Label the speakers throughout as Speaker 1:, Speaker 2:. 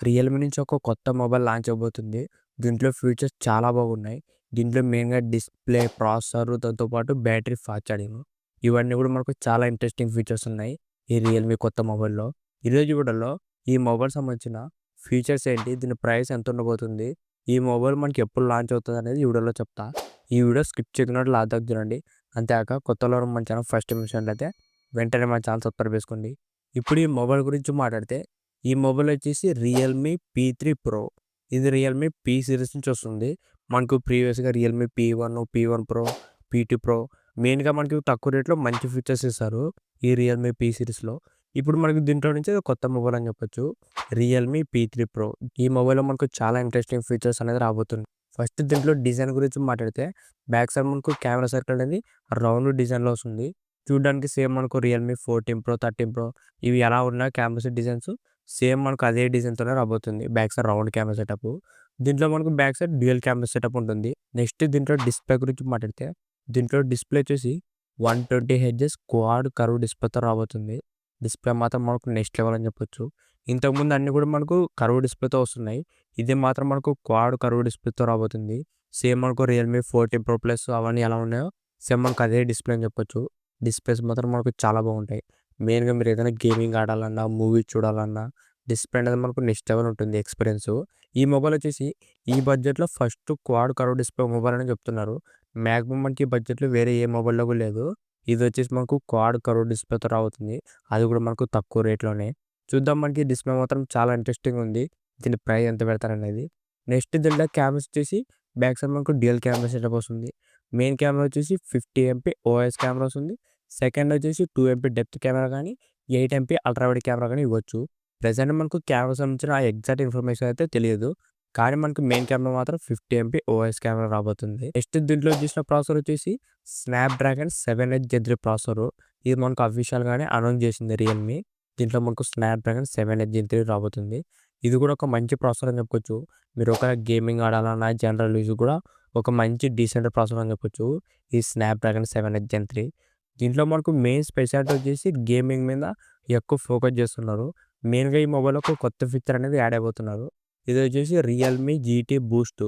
Speaker 1: Realme నుంచి ఒక కొత్త మొబైల్ లాంచ్ అవ్వబోతుంది. దీంట్లో ఫీచర్స్ చాలా బాగున్నాయి. దీంట్లో మెయిన్‌గా డిస్‌ప్లే, ప్రాసెసర్ దాంతో పాటు బ్యాటరీ ఫాస్ట్ ఛార్జింగ్ ఇవన్నీ కూడా మనకు చాలా ఇంట్రెస్టింగ్ ఫీచర్స్ ఉన్నాయి. ఈ రియల్‌మీ కొత్త మొబైల్‌లో. ఈరోజు వీడియోలో ఈ మొబైల్ సంబంధించిన ఫీచర్స్ ఏంటి? దీని ప్రైస్ ఎంత ఉండబోతుంది? ఈ మొబైల్ మనకి ఎప్పుడు లాంచ్ అవుతదనేది ఈ వీడియోలో చెప్తా. ఈ వీడియో స్కిప్ చేయకుండా లాస్ట్ దాకా చూడండి. అంతేకాక కొత్తలో మన ఛానల్ ఫస్ట్ టైం చూసినట్లయితే వెంటనే మన ఛానల్ సబ్స్క్రైబ్ చేసుకోండి. ఇప్పుడు ఈ మొబైల్ గురించి మాట్లాడితే ఈ మొబైల్ వచ్చేసి రియల్‌మీ పీ3 ప్రో. ఇది రియల్‌మీ పీ సీరీస్ నుంచి వస్తుంది. మనకు ప్రీవియస్‌గా రియల్‌మీ పీ1 ప్రో, పీ2 ప్రో మెయిన్‌గా మనకి తక్కువ రేట్‌లో మంచి ఫీచర్స్ ఇస్తారు. ఈ రియల్‌మీ పీ సీరీస్‌లో. ఇప్పుడు మనకి దీంట్లో నుంచి కొత్త మొబైల్ అని చెప్పొచ్చు. Realme P3 pro. ఈ మొబైల్‌లో మనకు చాలా ఇంట్రెస్టింగ్ ఫీచర్స్ అనేది రాబోతుంది. ఫస్ట్ దీంట్లో డిజైన్ గురించి మాట్లాడితే బ్యాక్ సైడ్ మనకు కెమెరా సర్కిల్ అనేది రౌండ్ డిజైన్‌లో వస్తుంది. చూడడానికి సేమ్ మనకు రియల్‌మీ 14 ప్రో, 13 ప్రో ఇవి ఎలా ఉన్నా కెమెరా డిజైన్స్ సేమ్ మనకు అదే డిజైన్‌తోనే రాబోతుంది. Back side round camera setup. దీంట్లో మనకు back side dual camera setup ఉంటుంది. నెక్స్ట్ దీంట్లో డిస్‌ప్లే గురించి మాట్లాడితే దీంట్లో డిస్‌ప్లే వచ్చేసి 120 హెర్ట్జ్ క్వాడ్ కర్వ్ డిస్‌ప్లేతో రాబోతుంది. డిస్‌ప్లే మాత్రం మనకు నెక్స్ట్ లెవెల్ అని చెప్పొచ్చు. ఇంతకుముందు అన్నీ కూడా మనకు కర్వ్ డిస్‌ప్లేతో వస్తున్నాయి. ఇది మాత్రం మనకు క్వాడ్ కర్వ్ డిస్‌ప్లేతో రాబోతుంది. సేమ్ మనకు రియల్‌మీ 14 ప్రో ప్లస్ అవన్నీ ఎలా ఉన్నాయో సేమ్ మనకు అదే డిస్‌ప్లే అని చెప్పొచ్చు. డిస్‌ప్లేస్ మాత్రం మనకు చాలా బాగుంటాయి. మెయిన్‌గా మీరు ఏదైనా గేమింగ్ ఆడాలన్నా, మూవీ చూడాలన్నా డిస్‌ప్లే అనేది మనకు నెక్స్ట్ లెవెల్ ఉంటుంది ఎక్స్‌పీరియన్స్. ఈ మొబైల్ వచ్చేసి ఈ బడ్జెట్‌లో first quad curve display mobile అని చెప్తున్నారు. మాక్సిమం మనకి ఈ బడ్జెట్‌లో వేరే ఏ మొబైల్‌లో కూడా లేదు. ఇది వచ్చేసి మనకు క్వాడ్ కర్వ్ డిస్‌ప్లేతో రాబోతుంది. అది కూడా మనకు తక్కువ రేట్‌లోనే. చూద్దాం మనకి డిస్‌ప్లే మాత్రం చాలా ఇంట్రెస్టింగ్ ఉంది. దీని ప్రైస్ ఎంత పెడతారనేది. నెక్స్ట్ దీంట్లో కెమెరాస్ వచ్చేసి బ్యాక్ సైడ్ మనకు డ్యూయల్ కెమెరా సెటప్ వస్తుంది. మెయిన్ కెమెరా వచ్చేసి 50 ఎంపీ ఓఎస్ కెమెరా వస్తుంది. సెకండ్ వచ్చేసి 2 ఎంపీ డెప్త్ కెమెరా కానీ, 8 ఎంపీ అల్ట్రా వైడ్ కెమెరా కానీ ఇవ్వచ్చు. ప్రెజెంట్ మనకు కెమెరా సంబంధించిన ఎగ్జాక్ట్ ఇన్ఫర్మేషన్ అయితే తెలియదు. కానీ మనకు మెయిన్ కెమెరా మాత్రం 50 ఎంపీ ఓఎస్ కెమెరా రాబోతుంది. నెక్స్ట్ దీంట్లో చూసిన ప్రాసెసర్ వచ్చేసి స్నాప్‌డ్రాగన్ 7 ఎడ్జ్ జెన్ 3 ప్రాసెసర్. ఇది మనకు అఫీషియల్‌గానే అనౌన్స్ చేసింది రియల్‌మీ. దీంట్లో మనకు స్నాప్‌డ్రాగన్ 7 ఎడ్జ్ జెన్ 3 రాబోతుంది. ఇది కూడా ఒక మంచి ప్రాసెసర్ అని చెప్పుకోవచ్చు. మీరు ఒక గేమింగ్ ఆడాలన్నా జనరల్ యూజ్ కూడా ఒక మంచి డీసెంట్ ప్రాసెసర్ అని చెప్పొచ్చు. ఈ స్నాప్‌డ్రాగన్ 7 ఎడ్జ్ జెన్ 3. దీంట్లో మనకు మెయిన్ స్పెషాలిటీ వచ్చేసి గేమింగ్ మీద ఎక్కువ ఫోకస్ చేస్తున్నారు. మెయిన్‌గా ఈ మొబైల్‌లో ఒక కొత్త ఫీచర్ అనేది యాడ్ అయిపోతున్నారు. ఇది వచ్చేసి రియల్‌మీ జీటీ బూస్ట్.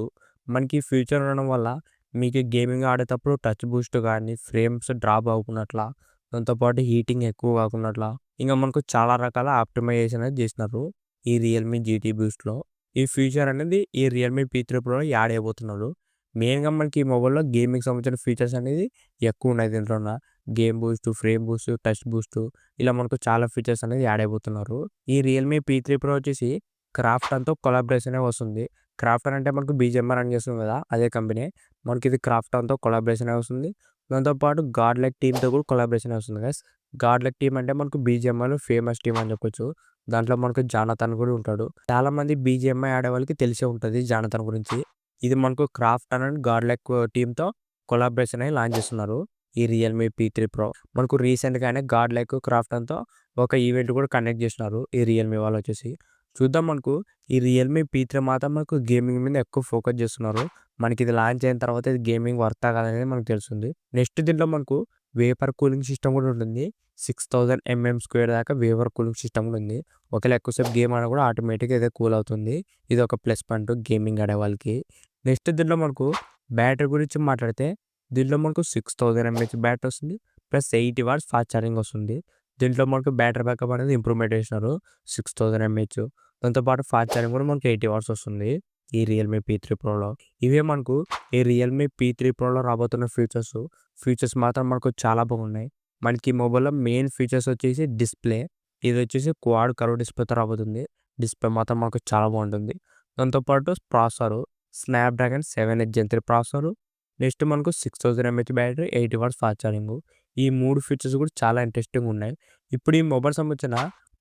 Speaker 1: మనకి ఈ ఫీచర్ ఉండడం వల్ల మీకు గేమింగ్ ఆడేటప్పుడు టచ్ బూస్ట్ కానీ, ఫ్రేమ్స్ డ్రాప్ అవ్వకున్నట్లా, దాంతో పాటు హీటింగ్ ఎక్కువ కాకున్నట్లా, ఇంకా మనకు చాలా రకాల ఆప్టిమైజేషన్ అనేది చేసినారు. ఈ రియల్‌మీ జీటీ బూస్ట్‌లో. ఈ ఫీచర్ అనేది ఈ రియల్‌మీ పీ3 ప్రోలో యాడ్ అయిపోతున్నారు. మెయిన్‌గా మనకి ఈ మొబైల్‌లో గేమింగ్‌కి సంబంధించిన ఫీచర్స్ అనేది ఎక్కువ ఉన్నాయి దీంట్లోన. Game boost, frame boost, touch boost ఇలా మనకు చాలా ఫీచర్స్ అనేది యాడ్ అయిపోతున్నారు. ఈ రియల్‌మీ పీ3 ప్రో వచ్చేసి క్రాఫ్టన్‌తో కొలాబరేషనే వస్తుంది. క్రాఫ్టన్ అంటే మనకు బీజీఎంఐ రన్ చేస్తుంది కదా! అదే కంపెనీ. మనకి ఇది క్రాఫ్టన్‌తో కొలాబరేషనే వస్తుంది. దాంతో పాటు గాడ్‌లైక్ టీమ్‌తో కూడా కొలాబరేషనే వస్తుంది గైస్. గాడ్‌లైక్ టీమ్ అంటే మనకు బీజీఎంఐలో ఫేమస్ టీమ్ అని చెప్పొచ్చు. దాంట్లో మనకు జానథన్ కూడా ఉంటాడు. చాలా మంది బీజీఎంఐ ఆడే వాళ్ళకి తెలిసే ఉంటది జానథన్ గురించి. ఇది మనకు క్రాఫ్టన్ అండ్ గాడ్‌లైక్ టీమ్‌తో కొలాబరేషన్ అయ్యి లాంచ్ చేస్తున్నారు. ఈ రియల్‌మీ పీ3 ప్రో. మనకు రీసెంట్‌గానే గాడ్‌లైక్, క్రాఫ్టన్‌తో ఒక ఈవెంట్ కూడా కండక్ట్ చేసినారు. ఈ రియల్‌మీ వాళ్ళొచ్చేసి. చూద్దాం మనకు ఈ రియల్‌మీ పీ3 మాత్రం మనకు గేమింగ్ మీద ఎక్కువ ఫోకస్ చేస్తున్నారు. మనకి ఇది లాంచ్ అయిన తర్వాత ఇది గేమింగ్ వర్తా కాదా అనేది మనకు తెలుస్తుంది. నెక్స్ట్ దీంట్లో మనకు వేపర్ కూలింగ్ సిస్టమ్ కూడా ఉంటుంది. 6000 స్క్వేర్ దాకా వేపర్ కూలింగ్ సిస్టమ్ కూడా ఉంది. ఒకవేళ ఎక్కువసేపు గేమ్ ఆడినా కూడా ఆటోమేటిక్‌గా ఇదే కూల్ అవుతుంది. ఇది ఒక ప్లస్ పాయింట్ గేమింగ్ ఆడే వాళ్ళకి. నెక్స్ట్ దీంట్లో మనకు బ్యాటరీ గురించి మాట్లాడితే దీంట్లో మనకు 6000 బ్యాటరీ వస్తుంది. ప్లస్ 80 వాట్స్ ఫాస్ట్ ఛార్జింగ్ వస్తుంది. దీంట్లో మనకు బ్యాటరీ బ్యాకప్ అనేది ఇంప్రూవ్‌మెంట్ చేసినారు. 6000 దాంతో పాటు ఫాస్ట్ ఛార్జింగ్ కూడా మనకు 80 వాట్స్ వస్తుంది. ఈ రియల్‌మీ పీ3 ప్రోలో. ఇవే మనకు ఈ రియల్‌మీ పీ3 ప్రోలో రాబోతున్న ఫీచర్స్. ఫీచర్స్ మాత్రం మనకు చాలా బాగున్నాయి. మనకి ఈ మొబైల్‌లో మెయిన్ ఫీచర్స్ వచ్చేసి డిస్‌ప్లే. ఇది వచ్చేసి క్వాడ్ కర్వ్ డిస్‌ప్లేతో రాబోతుంది. డిస్‌ప్లే మాత్రం మనకు చాలా బాగుంటుంది. దాంతో పాటు ప్రాసెసర్ స్నాప్‌డ్రాగన్ 7 ఎడ్జ్ జెన్ 3 ప్రాసెసర్. నెక్స్ట్ మనకు 6000 బ్యాటరీ, 80 వాట్స్ ఫాస్ట్ ఛార్జింగ్. ఈ 3 ఫీచర్స్ కూడా చాలా ఇంట్రెస్టింగ్ ఉన్నాయి. ఇప్పుడు ఈ మొబైల్ సంబంధించిన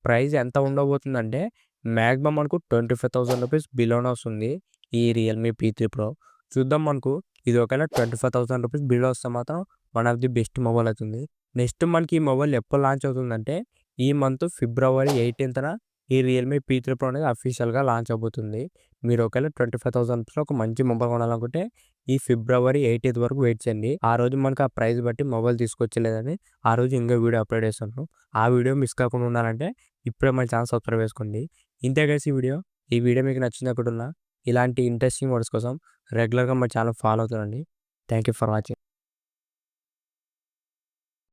Speaker 1: ప్రైస్ ఎంత ఉండబోతుందంటే మాక్సిమం మనకు 25,000 రూపీస్ బిలోనే వస్తుంది. ఈ రియల్‌మీ పీ3 ప్రో. చూద్దాం మనకు ఇది ఒకవేళ 25,000 రూపీస్ బిలో వస్తే మాత్రం one of the best mobile అవుతుంది. నెక్స్ట్ మనకి ఈ మొబైల్ ఎప్పుడు లాంచ్ అవుతుందంటే ఈ మంత్ ఫిబ్రవరి 18న ఈ రియల్‌మీ పీ3 ప్రో అనేది అఫీషియల్‌గా లాంచ్ అవబోతుంది. మీరు ఒకవేళ 25,000 రూపీస్‌లో ఒక మంచి మొబైల్ కొనాలనుకుంటే ఈ ఫిబ్రవరి 18 వరకు వెయిట్ చేయండి. ఆ రోజు మనకు ఆ ప్రైస్ బట్టి మొబైల్ తీసుకొచ్చలేదని ఆ రోజు ఇంకో వీడియో అప్లోడ్ చేస్తాను. ఆ వీడియో మిస్ కాకుండా ఉండాలంటే ఇప్పుడే మన ఛానల్ సబ్స్క్రైబ్ చేసుకోండి. ఇంతే గైస్ ఈ వీడియో. ఈ వీడియో మీకు నచ్చిందనుకుంటున్నా. ఇలాంటి ఇంట్రెస్టింగ్ వర్డ్స్ కోసం రెగ్యులర్‌గా మా ఛానల్ ఫాలో అవుతుండండి. Thank you for watching.